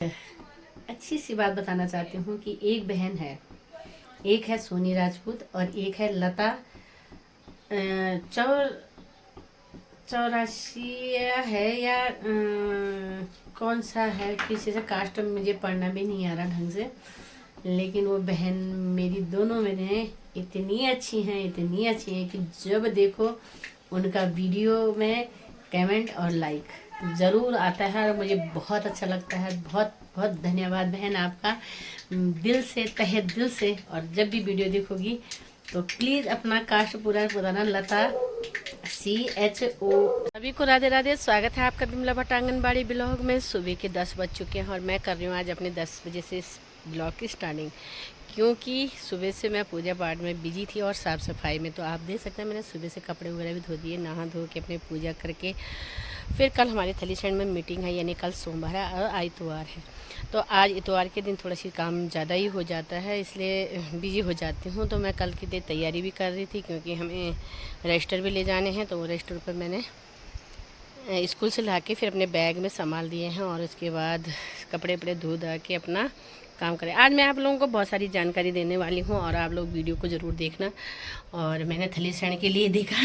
अच्छी सी बात बताना चाहती हूँ कि एक बहन है, एक है सोनी राजपूत और एक है लता चौर चौरासी है या कौन सा है, पीछे से कास्ट मुझे पढ़ना भी नहीं आ रहा ढंग से। लेकिन वो बहन मेरी दोनों बहनें इतनी अच्छी हैं, इतनी अच्छी हैं कि जब देखो उनका वीडियो में कमेंट और लाइक ज़रूर आता है और मुझे बहुत अच्छा लगता है। बहुत बहुत धन्यवाद बहन आपका, दिल से, तहे दिल से। और जब भी वीडियो देखोगी तो प्लीज़ अपना कास्ट पूरा बताना, लता CHO। सभी को राधे राधे। स्वागत है आपका बिमला भट्ट आंगनबाड़ी ब्लॉग में। सुबह के 10 बज चुके हैं और मैं कर रही हूँ आज अपने 10 बजे से इस ब्लॉग की स्टार्टिंग, क्योंकि सुबह से मैं पूजा पाठ में बिजी थी और साफ़ सफाई में। तो आप देख सकते हैं मैंने सुबह से कपड़े वगैरह भी धो दिए, नहा धो के अपने पूजा करके फिर कल हमारे थलीसैंड में मीटिंग है, यानी कल सोमवार है और इतवार है। तो आज इतवार के दिन थोड़ा सी काम ज़्यादा ही हो जाता है, इसलिए बिजी हो जाती हूँ। तो मैं कल की दिन तैयारी भी कर रही थी, क्योंकि हमें रजिस्टर भी ले जाने हैं। तो वो रजिस्टर पर मैंने स्कूल से ला के फिर अपने बैग में संभाल दिए हैं और उसके बाद कपड़े वपड़े धो धा के अपना काम करें। आज मैं आप लोगों को बहुत सारी जानकारी देने वाली हूँ और आप लोग वीडियो को ज़रूर देखना। और मैंने थलीसैंड के लिए देखा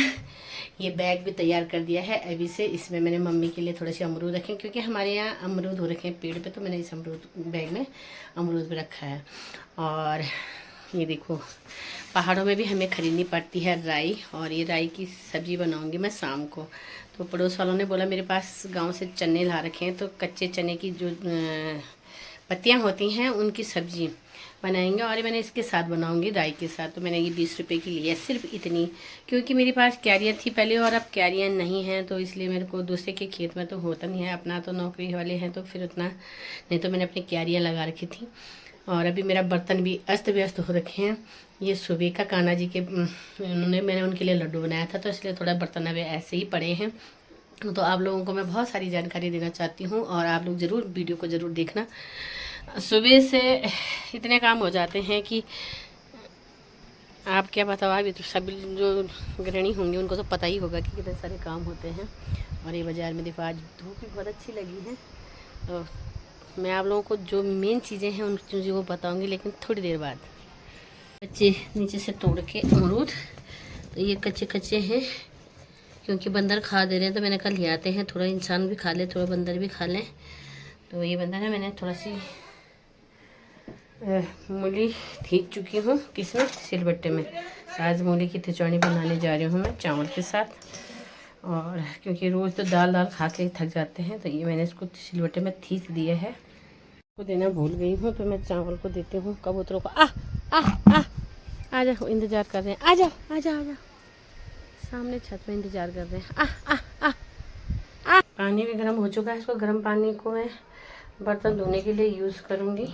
ये बैग भी तैयार कर दिया है अभी से। इसमें मैंने मम्मी के लिए थोड़े से अमरूद रखे, क्योंकि हमारे यहाँ अमरूद हो रखे हैं पेड़ पे, तो मैंने इस अमरूद बैग में अमरूद भी रखा है। और ये देखो पहाड़ों में भी हमें ख़रीदनी पड़ती है राई, और ये राई की सब्ज़ी बनाऊंगी मैं शाम को। तो पड़ोस वालों ने बोला मेरे पास गांव से चने ला रखे हैं, तो कच्चे चने की जो पत्तियां होती हैं उनकी सब्ज़ी बनाएंगे, और मैंने इसके साथ बनाऊंगी राई के साथ। तो मैंने ये 20 रुपये की ली है, सिर्फ इतनी, क्योंकि मेरे पास क्यारियाँ थी पहले और अब क्यारियाँ नहीं हैं। तो इसलिए मेरे को दूसरे के खेत में तो होता नहीं है, अपना तो नौकरी वाले हैं तो फिर उतना नहीं। तो मैंने अपनी क्यारियाँ लगा रखी थी। और अभी मेरा बर्तन भी अस्त व्यस्त हो रखे हैं। ये सुबह का कान्हा जी के मैंने उनके लिए लड्डू बनाया था, तो इसलिए थोड़ा बर्तन अभी ऐसे ही पड़े हैं। तो आप लोगों को मैं बहुत सारी जानकारी देना चाहती हूँ और आप लोग ज़रूर वीडियो को ज़रूर देखना। सुबह से इतने काम हो जाते हैं कि आप क्या बताओ, अभी तो सब जो गृहिणी होंगे उनको तो पता ही होगा कि कितने सारे काम होते हैं। और ये बाज़ार में देखो आज धूप भी बहुत अच्छी लगी है। तो मैं आप लोगों को जो मेन चीज़ें हैं उन चीज़ों को बताऊंगी, लेकिन थोड़ी देर बाद। कच्चे नीचे से तोड़ के अमरूद, तो ये कच्चे कच्चे हैं क्योंकि बंदर खा दे रहे हैं। तो मैंने कल ले आते हैं, थोड़ा इंसान भी खा ले, थोड़ा बंदर भी खा लें। तो ये बंदर है, मैंने थोड़ा सी मूली खींच चुकी हूँ किसमें, सिलबट्टे में। आज मूली की खिचड़ी बनाने जा रही हूँ मैं चावल के साथ। और क्योंकि रोज़ तो दाल दाल खा के थक जाते हैं, तो ये मैंने इसको सिलबट्टे में खींच दिया है। को देना भूल गई हूँ, तो मैं चावल को देती हूँ कबूतरों को। आ जाओ, इंतज़ार कर रहे हैं, आ जाओ आ जाओ आ जाओ, सामने छत पे इंतज़ार कर रहे हैं। पानी भी गर्म हो चुका है, इसको गर्म पानी को मैं बर्तन धोने के लिए यूज़ करूँगी।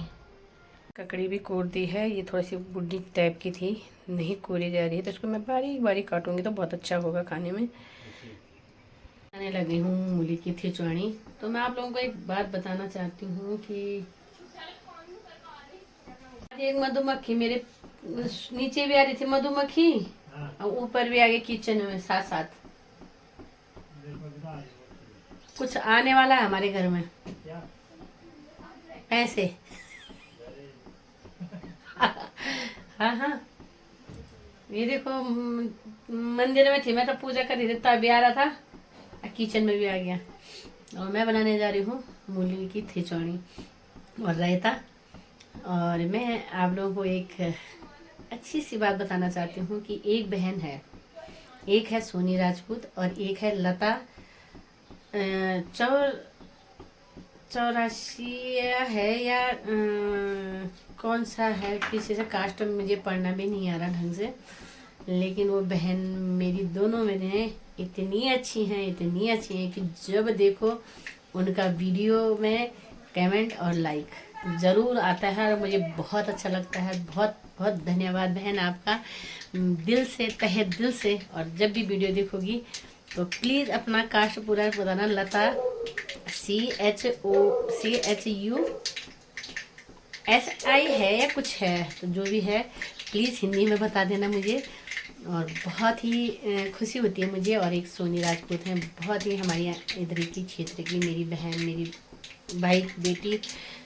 ककड़ी भी कोड़ दी है, ये थोड़ी सी बुड्ढी टाइप की थी, नहीं कोड़ी जा रही है, तो इसको मैं बारीक बारीक काटूँगी तो बहुत अच्छा होगा खाने में। खाने लगी हूँ मूली की खिचड़ी। तो मैं आप लोगों को एक बात बताना चाहती हूँ कि एक मधुमक्खी मेरे नीचे भी आ रही थी मधुमक्खी, और ऊपर भी आ गई किचन में साथ साथ। कुछ आने वाला है हमारे घर में ऐसे। हाँ हाँ, ये देखो मंदिर में थी मैं तो पूजा कर रही थी, तभी आ रहा था, किचन में भी आ गया। और मैं बनाने जा रही हूँ मूली की खिचड़ी और रायता। और मैं आप लोगों को एक अच्छी सी बात बताना चाहती हूँ कि एक बहन है, एक है सोनी राजपूत और एक है लता चौरासी है या कौन सा है, पीछे से कास्ट मुझे पढ़ना भी नहीं आ रहा ढंग से। लेकिन वो बहन मेरी दोनों बहनें इतनी अच्छी हैं, इतनी अच्छी हैं कि जब देखो उनका वीडियो में कमेंट और लाइक ज़रूर आता है और मुझे बहुत अच्छा लगता है। बहुत बहुत धन्यवाद बहन आपका, दिल से, तहे दिल से। और जब भी वीडियो देखोगी तो प्लीज़ अपना कास्ट पूरा बताना, लता CHOCHUSI है या कुछ है, तो जो भी है प्लीज़ हिंदी में बता देना मुझे। और बहुत ही खुशी होती है मुझे। और एक सोनी राजपूत हैं, बहुत ही हमारी इधर की क्षेत्र की मेरी बहन, मेरी भाई बेटी,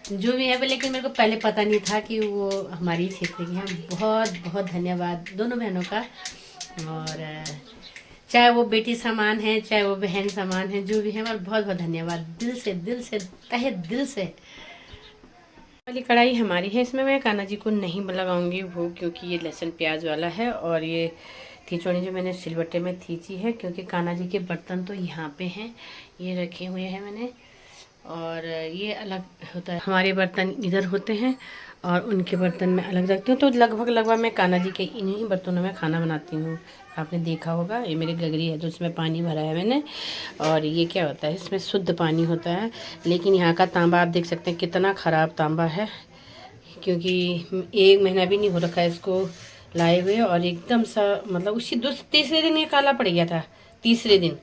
जो भी है, लेकिन मेरे को पहले पता नहीं था कि वो हमारी क्षेत्र की हैं। बहुत बहुत धन्यवाद दोनों बहनों का। और चाहे वो बेटी समान है, चाहे वो बहन समान है, जो भी है, और बहुत बहुत धन्यवाद दिल से तहे दिल से। वाली कढ़ाई हमारी है, इसमें मैं कान्हा जी को नहीं लगाऊंगी वो, क्योंकि ये लहसुन प्याज वाला है। और ये थीचोड़ी जो मैंने सिलबट्टे में थीची है, क्योंकि कान्हा जी के बर्तन तो यहाँ पे हैं, ये रखे हुए हैं मैंने। और ये अलग होता है, हमारे बर्तन इधर होते हैं और उनके बर्तन में अलग रखती हूँ। तो लगभग मैं कान्हा जी के इन्हीं बर्तनों में खाना बनाती हूँ। आपने देखा होगा, ये मेरी गगरी है तो उसमें पानी भरा है मैंने। और ये क्या होता है, इसमें शुद्ध पानी होता है। लेकिन यहाँ का तांबा आप देख सकते हैं कितना ख़राब तांबा है, क्योंकि 1 महीना भी नहीं हो रखा है इसको लाए हुए। और एकदम सा मतलब उसी तीसरे दिन ये काला पड़ गया था, तीसरे दिन।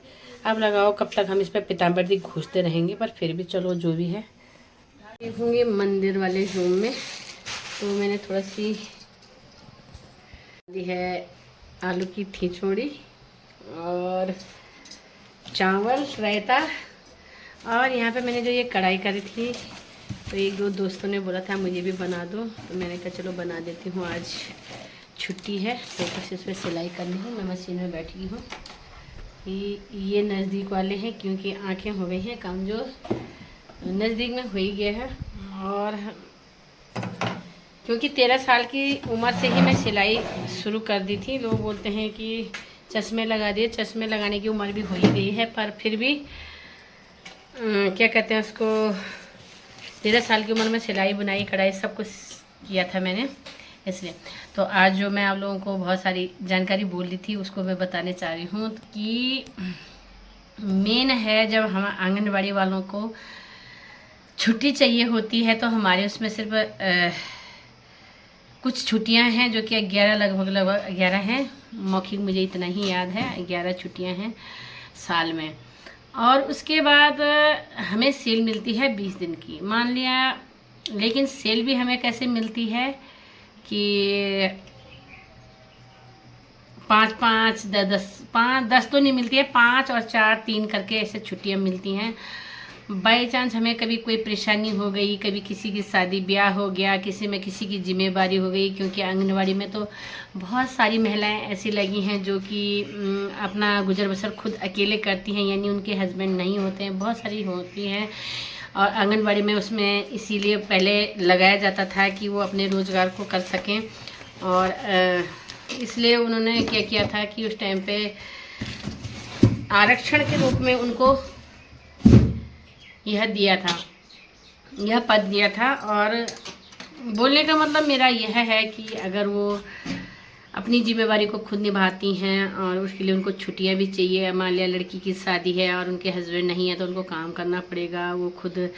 अब लगाओ कब तक हम इस पर पीताम्बर घूसते रहेंगे, पर फिर भी चलो जो भी है। होंगे मंदिर वाले रूम में, तो मैंने थोड़ा सी दी है आलू की ठिचोड़ी और चावल रायता। और यहाँ पे मैंने जो ये कढ़ाई करी थी, तो 1-2 दोस्तों ने बोला था मुझे भी बना दो, तो मैंने कहा चलो बना देती हूँ, आज छुट्टी है तो कुछ इसमें सिलाई करनी है। मैं मशीन में बैठी हूँ। ये नज़दीक वाले हैं, क्योंकि आंखें हो गई हैं कमज़ोर, नज़दीक में हो ही गया है। और क्योंकि 13 साल की उम्र से ही मैं सिलाई शुरू कर दी थी। लोग बोलते हैं कि चश्मे लगा दिए, चश्मे लगाने की उम्र भी हो ही गई है, पर फिर भी क्या कहते हैं उसको, 13 साल की उम्र में सिलाई बुनाई कढ़ाई सब कुछ किया था मैंने, इसलिए। तो आज जो मैं आप लोगों को बहुत सारी जानकारी बोल ली थी, उसको मैं बताने चाह रही हूँ कि मेन है, जब हम आंगनबाड़ी वालों को छुट्टी चाहिए होती है, तो हमारे उसमें सिर्फ कुछ छुट्टियां हैं, जो कि 11 लगभग 11 हैं। मौखिक मुझे इतना ही याद है, 11 छुट्टियां हैं साल में। और उसके बाद हमें सेल मिलती है 20 दिन की, मान लिया। लेकिन सेल भी हमें कैसे मिलती है कि 5-5, 10 तो नहीं मिलती है, 5 और 4, 3 करके ऐसे छुट्टियां मिलती हैं। बाई चांस हमें कभी कोई परेशानी हो गई, कभी किसी की शादी ब्याह हो गया, किसी में किसी की जिम्मेवारी हो गई, क्योंकि आंगनवाड़ी में तो बहुत सारी महिलाएं ऐसी लगी हैं जो कि अपना गुजर बसर खुद अकेले करती हैं, यानी उनके हस्बैंड नहीं होते हैं, बहुत सारी होती हैं। और आंगनवाड़ी में उसमें इसीलिए पहले लगाया जाता था कि वो अपने रोज़गार को कर सकें। और इसलिए उन्होंने क्या किया था कि उस टाइम पे आरक्षण के रूप में उनको यह दिया था, यह पद दिया था। और बोलने का मतलब मेरा यह है कि अगर वो अपनी जिम्मेवारी को खुद निभाती हैं, और उसके लिए उनको छुट्टियां भी चाहिए। मान लिया लड़की की शादी है और उनके हस्बैंड नहीं है, तो उनको काम करना पड़ेगा, वो खुद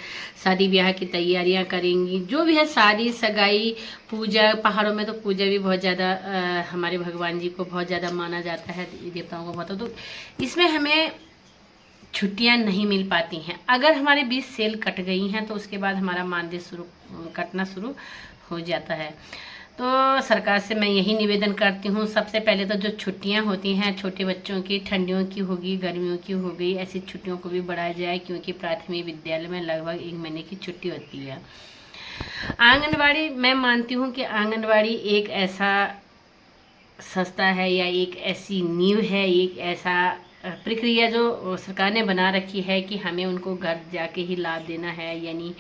शादी ब्याह की तैयारियां करेंगी, जो भी है, शादी सगाई पूजा। पहाड़ों में तो पूजा भी बहुत ज़्यादा, हमारे भगवान जी को बहुत ज़्यादा माना जाता है, देवताओं को बहुत। तो इसमें हमें छुट्टियां नहीं मिल पाती हैं। अगर हमारे 20 सेल कट गई हैं, तो उसके बाद हमारा मानदेय कटना शुरू हो जाता है। तो सरकार से मैं यही निवेदन करती हूँ, सबसे पहले तो जो छुट्टियां होती हैं छोटे बच्चों की, ठंडियों की होगी, गर्मियों की हो गई, ऐसी छुट्टियों को भी बढ़ाया जाए, क्योंकि प्राथमिक विद्यालय में लगभग 1 महीने की छुट्टी होती है। आंगनवाड़ी, मैं मानती हूँ कि आंगनवाड़ी एक ऐसा संस्था है, या एक ऐसी नींव है, एक ऐसा प्रक्रिया जो सरकार ने बना रखी है कि हमें उनको घर जाके ही लाभ देना है। यानी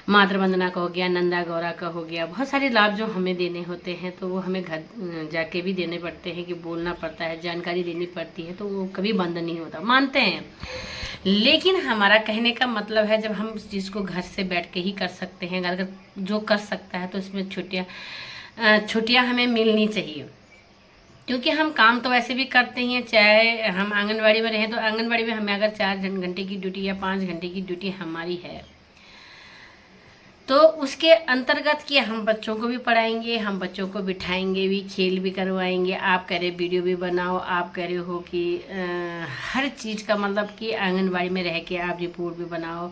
मातृ वंदना का हो गया, नंदा गौरा का हो गया, बहुत सारे लाभ जो हमें देने होते हैं, तो वो हमें घर जाके भी देने पड़ते हैं, कि बोलना पड़ता है, जानकारी देनी पड़ती है, तो वो कभी बंद नहीं होता, मानते हैं। लेकिन हमारा कहने का मतलब है, जब हम उस चीज़ को घर से बैठ के ही कर सकते हैं, अगर जो कर सकता है, तो इसमें छुट्टियाँ हमें मिलनी चाहिए। क्योंकि हम काम तो वैसे भी करते ही हैं, चाहे हम आंगनवाड़ी में रहें, तो आंगनवाड़ी में हमें अगर 4 घंटे की ड्यूटी या 5 घंटे की ड्यूटी हमारी है, तो उसके अंतर्गत कि हम बच्चों को भी पढ़ाएंगे, हम बच्चों को बिठाएंगे भी, खेल भी करवाएंगे। आप कह रहे वीडियो भी बनाओ, आप कह रहे हो कि हर चीज़ का मतलब कि आंगनवाड़ी में रह के आप रिपोर्ट भी बनाओ।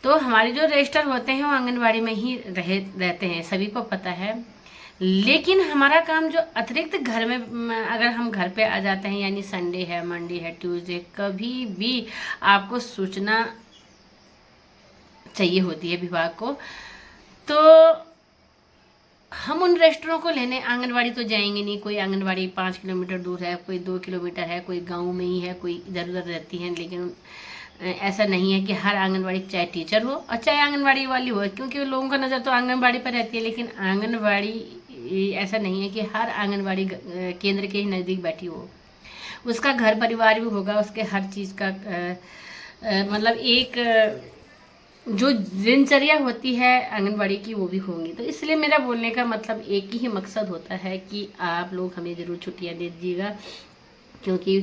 तो हमारे जो रजिस्टर होते हैं वो आंगनवाड़ी में ही रहते हैं, सभी को पता है। लेकिन हमारा काम जो अतिरिक्त घर में, अगर हम घर पे आ जाते हैं, यानी संडे है, मंडे है, ट्यूसडे, कभी भी आपको सूचना चाहिए होती है विभाग को, तो हम उन रेस्टोरों को लेने आंगनवाड़ी तो जाएंगे नहीं। कोई आंगनवाड़ी 5 किलोमीटर दूर है, कोई 2 किलोमीटर है, कोई गांव में ही है, कोई इधर उधर रहती है। लेकिन ऐसा नहीं है कि हर आंगनवाड़ी चाहे टीचर हो और चाहे आंगनवाड़ी वाली हो, क्योंकि लोगों का नज़र तो आंगनवाड़ी पर रहती है। लेकिन आंगनवाड़ी ऐसा नहीं है कि हर आंगनवाड़ी केंद्र के ही नज़दीक बैठी हो। उसका घर परिवार भी होगा, उसके हर चीज़ का मतलब एक जो दिनचर्या होती है आंगनवाड़ी की वो भी होंगी। तो इसलिए मेरा बोलने का मतलब एक ही मकसद होता है कि आप लोग हमें ज़रूर छुट्टियां दे दीजिएगा। क्योंकि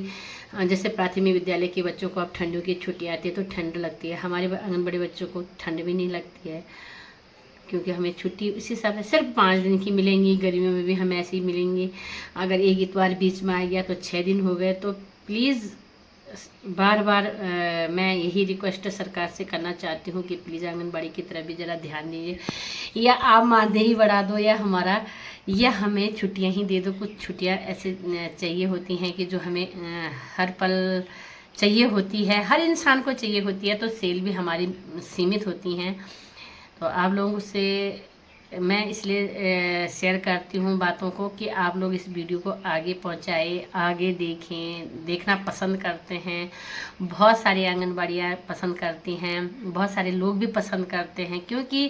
जैसे प्राथमिक विद्यालय के बच्चों को अब ठंडियों की छुट्टियां आती है तो ठंड लगती है, हमारे आंगनबाड़ी बच्चों को ठंड भी नहीं लगती है। क्योंकि हमें छुट्टी इस हिसाब से सिर्फ 5 दिन की मिलेंगी। गर्मियों में भी हमें ऐसे ही मिलेंगी। अगर एक इतवार बीच में आ गया तो 6 दिन हो गए। तो प्लीज़ बार बार मैं यही रिक्वेस्ट सरकार से करना चाहती हूँ कि प्लीज़ आंगनबाड़ी की तरफ भी ज़रा ध्यान दीजिए। या आप मानदेय बढ़ा दो या हमें छुट्टियाँ ही दे दो। कुछ छुट्टियाँ ऐसे चाहिए होती हैं कि जो हमें हर पल चाहिए होती है, हर इंसान को चाहिए होती है। तो सेल भी हमारी सीमित होती हैं। तो आप लोगों से मैं इसलिए शेयर करती हूँ बातों को कि आप लोग इस वीडियो को आगे पहुँचाए, आगे देखें, देखना पसंद करते हैं। बहुत सारी आंगनबाड़ियाँ पसंद करती हैं, बहुत सारे लोग भी पसंद करते हैं। क्योंकि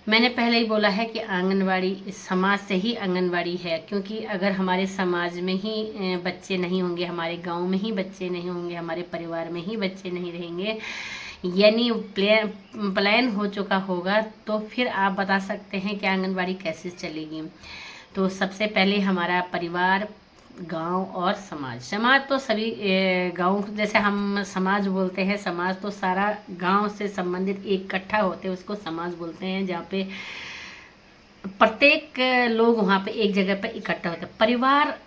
मैंने पहले ही बोला है कि आंगनबाड़ी समाज से ही आंगनबाड़ी है। क्योंकि अगर हमारे समाज में ही बच्चे नहीं होंगे, हमारे गांव में ही बच्चे नहीं होंगे, हमारे परिवार में ही बच्चे नहीं रहेंगे, यानी प्लान हो चुका होगा, तो फिर आप बता सकते हैं कि आंगनबाड़ी कैसे चलेगी। तो सबसे पहले हमारा परिवार, गांव और समाज तो सभी गांव, जैसे हम समाज बोलते हैं, समाज तो सारा गांव से संबंधित इकट्ठा होते हैं, उसको समाज बोलते हैं। जहाँ पे प्रत्येक लोग वहाँ पे एक जगह पे इकट्ठा होते हैं। परिवार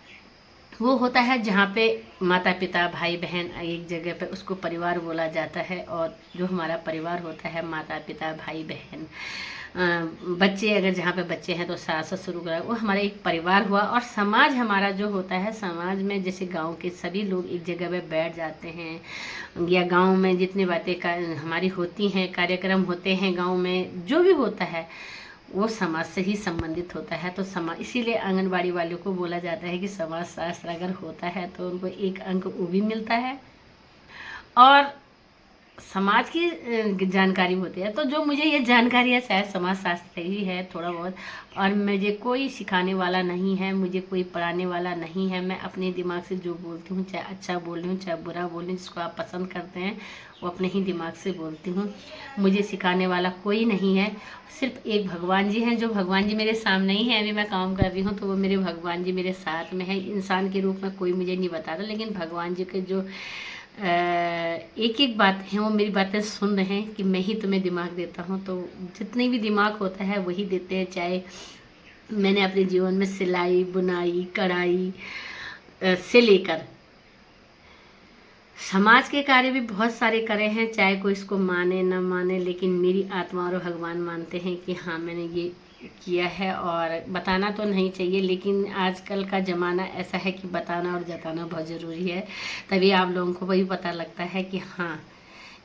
वो होता है जहाँ पे माता पिता भाई बहन एक जगह पे, उसको परिवार बोला जाता है। और जो हमारा परिवार होता है, माता पिता भाई बहन बच्चे, अगर जहाँ पे बच्चे हैं तो सास ससुर वगैरह, वो हमारा एक परिवार हुआ। और समाज हमारा जो होता है, समाज में जैसे गांव के सभी लोग एक जगह पे बैठ जाते हैं, या गांव में जितनी बातें हमारी होती हैं, कार्यक्रम होते हैं गांव में, जो भी होता है वो समाज से ही संबंधित होता है। तो समाज, इसीलिए आंगनबाड़ी वालों को बोला जाता है कि समाज शास्त्र अगर होता है तो उनको 1 अंक वो भी मिलता है और समाज की जानकारी होती है। तो जो मुझे ये जानकारी है शायद समाज शास्त्र ही है थोड़ा बहुत। और मुझे कोई सिखाने वाला नहीं है, मुझे कोई पढ़ाने वाला नहीं है। मैं अपने दिमाग से जो बोलती हूँ, चाहे अच्छा बोल रही हूँ चाहे बुरा बोल रही हूँ, जिसको आप पसंद करते हैं वो अपने ही दिमाग से बोलती हूँ। मुझे सिखाने वाला कोई नहीं है, सिर्फ एक भगवान जी हैं। जो भगवान जी मेरे सामने ही है, अभी मैं काम कर रही हूँ तो वो मेरे भगवान जी मेरे साथ में है। इंसान के रूप में कोई मुझे नहीं बताता, लेकिन भगवान जी के जो एक एक बात है वो मेरी बातें सुन रहे हैं कि मैं ही तुम्हें दिमाग देता हूँ। तो जितनी भी दिमाग होता है वही देते हैं। चाहे मैंने अपने जीवन में सिलाई बुनाई कढ़ाई से लेकर समाज के कार्य भी बहुत सारे करे हैं, चाहे कोई इसको माने न माने, लेकिन मेरी आत्मा और भगवान मानते हैं कि हाँ मैंने ये किया है। और बताना तो नहीं चाहिए, लेकिन आजकल का ज़माना ऐसा है कि बताना और जताना बहुत ज़रूरी है। तभी आप लोगों को वही पता लगता है कि हाँ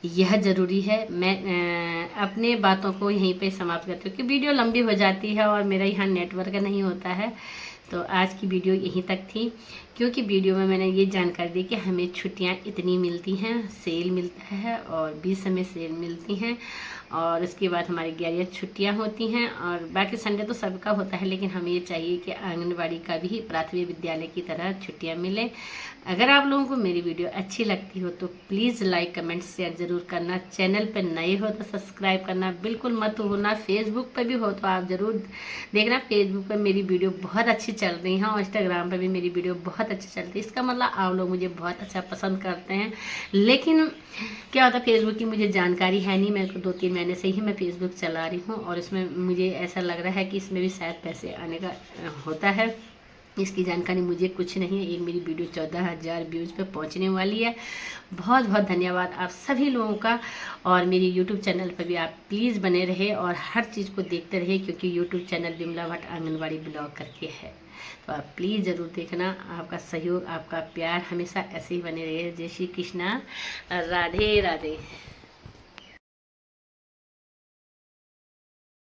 यह ज़रूरी है। मैं अपने बातों को यहीं पे समाप्त करती हूँ कि वीडियो लंबी हो जाती है और मेरा यहाँ नेटवर्क नहीं होता है। तो आज की वीडियो यहीं तक थी, क्योंकि वीडियो में मैंने ये जानकारी दी कि हमें छुट्टियाँ इतनी मिलती हैं, सेल मिलता है और 20 में सेल मिलती हैं। और उसके बाद हमारी 11 छुट्टियाँ होती हैं और बाकी संडे तो सबका होता है। लेकिन हमें ये चाहिए कि आंगनबाड़ी का भी प्राथमिक विद्यालय की तरह छुट्टियाँ मिले। अगर आप लोगों को मेरी वीडियो अच्छी लगती हो तो प्लीज़ लाइक कमेंट शेयर ज़रूर करना। चैनल पर नए हो तो सब्सक्राइब करना बिल्कुल मत भूलना। फेसबुक पर भी हो तो आप ज़रूर देखना, फेसबुक पर मेरी वीडियो बहुत अच्छी चल रही है और इंस्टाग्राम पर भी मेरी वीडियो बहुत अच्छी चलती है। इसका मतलब आप लोग मुझे बहुत अच्छा पसंद करते हैं। लेकिन क्या होता है, फेसबुक की मुझे जानकारी है नहीं। मेरे को 2-3 महीने से ही मैं फेसबुक चला रही हूँ और इसमें मुझे ऐसा लग रहा है कि इसमें भी शायद पैसे आने का होता है। इसकी जानकारी मुझे कुछ नहीं है। एक मेरी वीडियो 14,000 व्यूज़ पे पहुंचने वाली है। बहुत बहुत धन्यवाद आप सभी लोगों का। और मेरी यूट्यूब चैनल पर भी आप प्लीज़ बने रहे और हर चीज़ को देखते रहे, क्योंकि YouTube channel Vimla Bhatt anganwadi blog करके है। तो आप प्लीज़ ज़रूर देखना। आपका सहयोग आपका प्यार हमेशा ऐसे ही बने रहे। जय श्री कृष्णा, राधे राधे।